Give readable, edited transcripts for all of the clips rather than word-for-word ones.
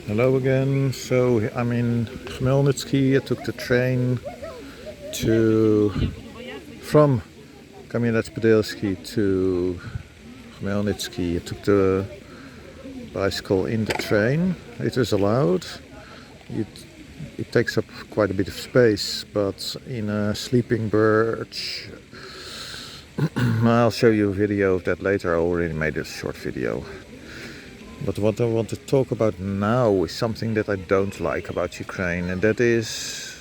Hello again. So I'm in Khmelnitsky. I took the train from Khmelnitsky to Khmelnitsky. I took the bicycle in the train. It is allowed. It takes up quite a bit of space, but in a sleeping birch. I'll show you a video of that later. I already made a short video. But what I want to talk about now is something that I don't like about Ukraine, and that is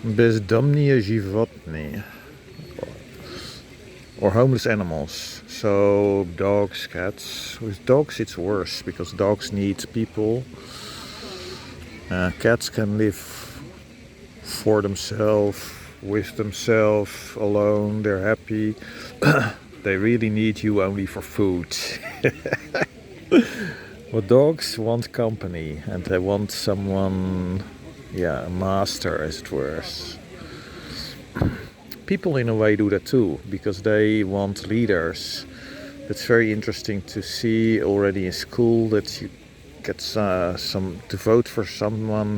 бездомные животные, or homeless animals. So dogs, cats. With dogs it's worse because dogs need people. Cats can live for themselves, with themselves, alone. They're happy. They really need you only for food. But dogs want company and they want someone, a master as it were. People in a way do that too, because they want leaders. It's very interesting to see already in school that you get to vote for someone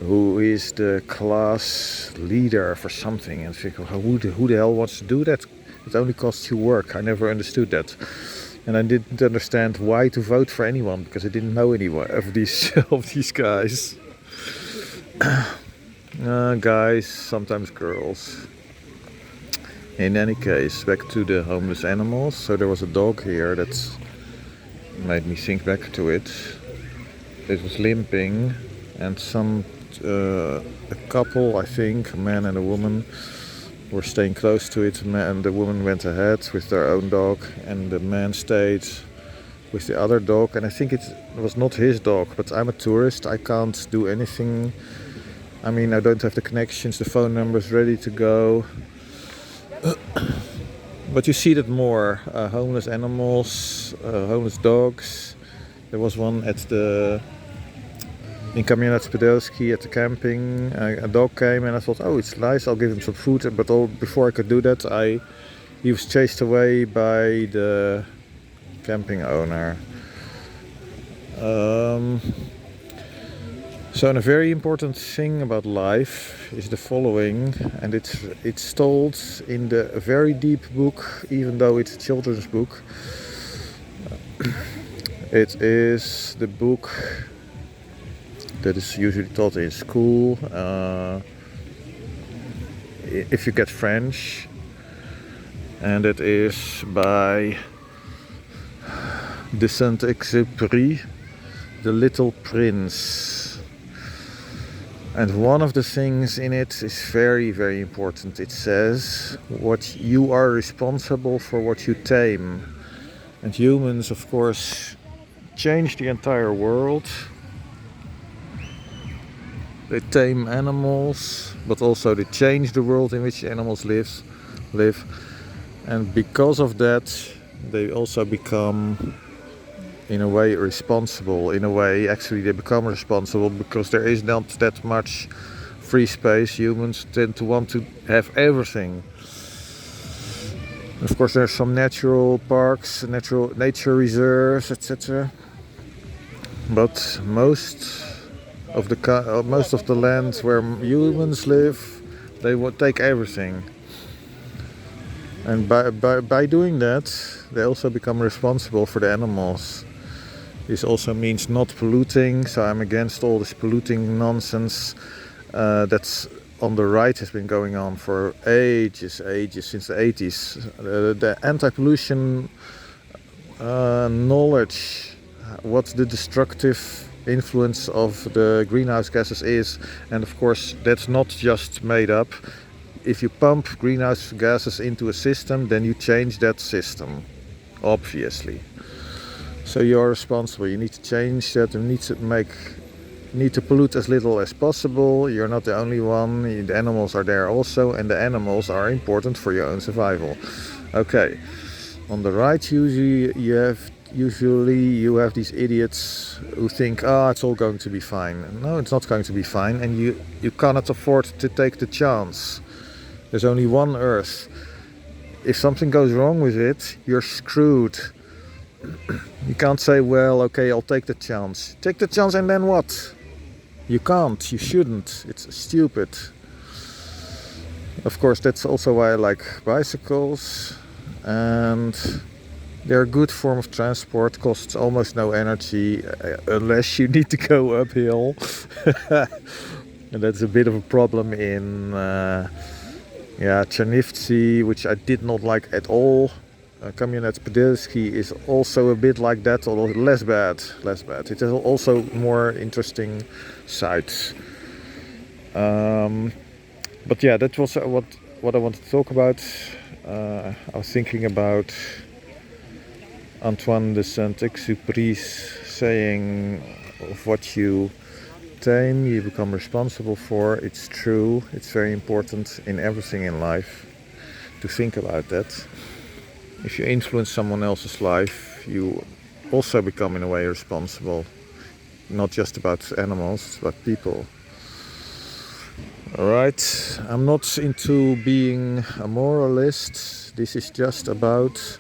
who is the class leader for something, and think, who the hell wants to do that? It only costs you work. I never understood that. And I didn't understand why to vote for anyone, because I didn't know anyone of these guys. Guys, sometimes girls. In any case, back to the homeless animals. So there was a dog here that made me think back to it. It was limping, and a couple, I think, a man and a woman, were staying close to it, and the woman went ahead with their own dog and the man stayed with the other dog. And I think it was not his dog, but I'm a tourist, I can't do anything. I mean, I don't have the connections, the phone numbers ready to go. But you see that more, homeless animals, homeless dogs. There was one in Khmelnitsky at the camping. A dog came and I thought, oh, it's nice, I'll give him some food. But before I could do that, he was chased away by the camping owner. So a very important thing about life is the following, and it's told in the very deep book, even though it's a children's book. It is the book that is usually taught in school, if you get French, and it is by de St.Exupery, The Little Prince. And one of the things in it is very, very important. It says, what you are responsible for what you tame. And humans, of course, change the entire world. They tame animals, but also they change the world in which animals live. And because of that, they also become, in a way, responsible. In a way, actually, they become responsible because there is not that much free space. Humans tend to want to have everything. Of course, there's some natural parks, nature reserves, etc. But most of the land where humans live, they would take everything. And by doing that, they also become responsible for the animals. This also means not polluting, so I'm against all this polluting nonsense that's on the right has been going on for ages, since the 80s. The anti-pollution knowledge, what the destructive influence of the greenhouse gases is, and of course that's not just made up. If you pump greenhouse gases into a system, then you change that system, obviously. So you're responsible. You need to change that. You need to pollute as little as possible. You're not the only one. The animals are there also, and the animals are important for your own survival. Okay. On the right, usually you have these idiots who think, it's all going to be fine. No, it's not going to be fine, and you cannot afford to take the chance. There's only one Earth. If something goes wrong with it, you're screwed. You can't say, well, okay, I'll take the chance. Take the chance and then what? You can't, you shouldn't, it's stupid. Of course, that's also why I like bicycles, and they're a good form of transport, costs almost no energy unless you need to go uphill. And that's a bit of a problem in Chernivtsi, which I did not like at all. Khmelnitsky is also a bit like that, although less bad. It has also more interesting sides. But yeah, that was what I wanted to talk about. I was thinking about Antoine de St.Exupery's saying, of what you tame, you become responsible for. It's true. It's very important in everything in life to think about that. If you influence someone else's life, you also become in a way responsible. Not just about animals, it's about people. Alright, I'm not into being a moralist. This is just about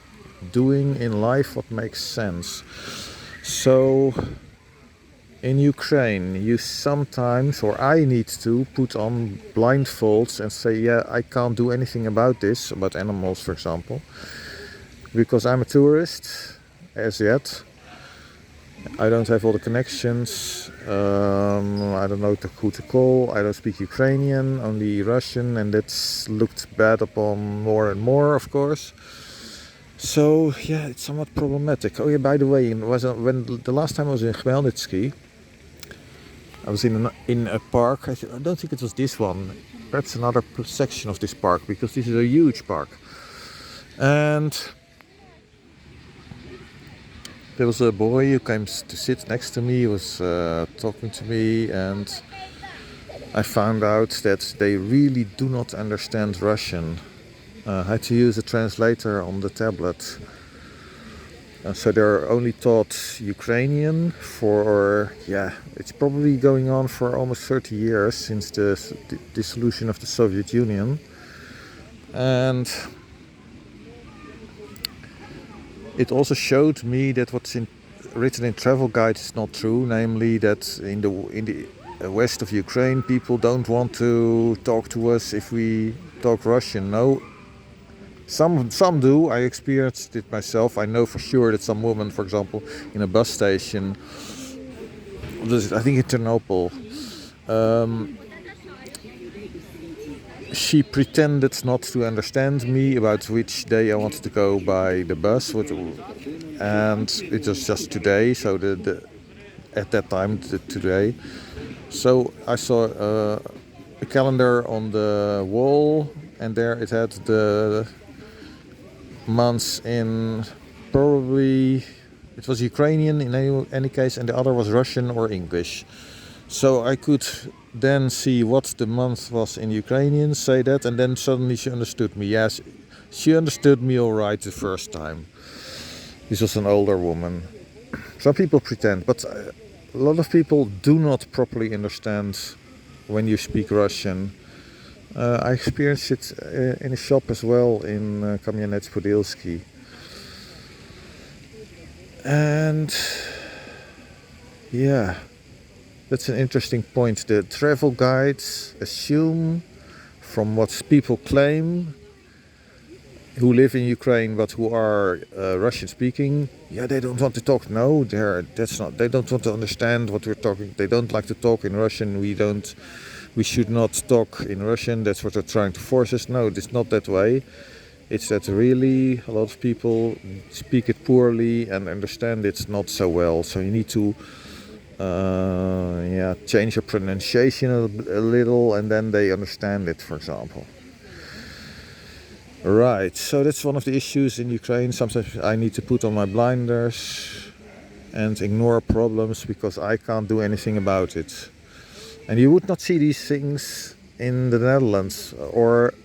doing in life what makes sense. So, in Ukraine, you sometimes, or I need to, put on blindfolds and say, yeah, I can't do anything about this, about animals, for example, because I'm a tourist, as yet. I don't have all the connections, I don't know who to call, I don't speak Ukrainian, only Russian, and that's looked bad upon more and more, of course. So, yeah, it's somewhat problematic. Oh yeah, by the way, when the last time I was in Khmelnitsky, I was in a park. I don't think it was this one, perhaps another section of this park, because this is a huge park. And there was a boy who came to sit next to me. He was talking to me, and I found out that they really do not understand Russian. I had to use a translator on the tablet. So they're only taught Ukrainian for, it's probably going on for almost 30 years since the dissolution of the Soviet Union. And it also showed me that what's written in travel guides is not true, namely that in the west of Ukraine people don't want to talk to us if we talk Russian. No, some do. I experienced it myself. I know for sure that some woman, for example, in a bus station, I think in Ternopil, she pretended not to understand me about which day I wanted to go by the bus, and it was just today, so at that time, today. So I saw a calendar on the wall, and there it had the months in, probably it was Ukrainian in any case, and the other was Russian or English. So I could then see what the month was in Ukrainian, say that, and then suddenly she understood me. Yes, she understood me all right the first time. This was an older woman. Some people pretend, but a lot of people do not properly understand when you speak Russian. I experienced it in a shop as well in Khmelnitsky. And yeah, that's an interesting point. The travel guides assume, from what people claim, who live in Ukraine but who are Russian speaking, they don't want to talk. No, they don't want to understand what we're talking. They don't like to talk in Russian. We should not talk in Russian. That's what they're trying to force us. No, it's not that way. It's that really a lot of people speak it poorly and understand it not so well. So you need to change your pronunciation a little, and then they understand it, for example. Right, so that's one of the issues in Ukraine. Sometimes I need to put on my blinders and ignore problems because I can't do anything about it. And you would not see these things in the Netherlands, or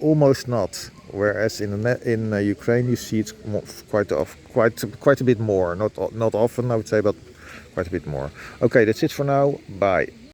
almost not. Whereas in Ukraine you see it quite a bit more. Not often, I would say, but quite a bit more. Okay, that's it for now. Bye.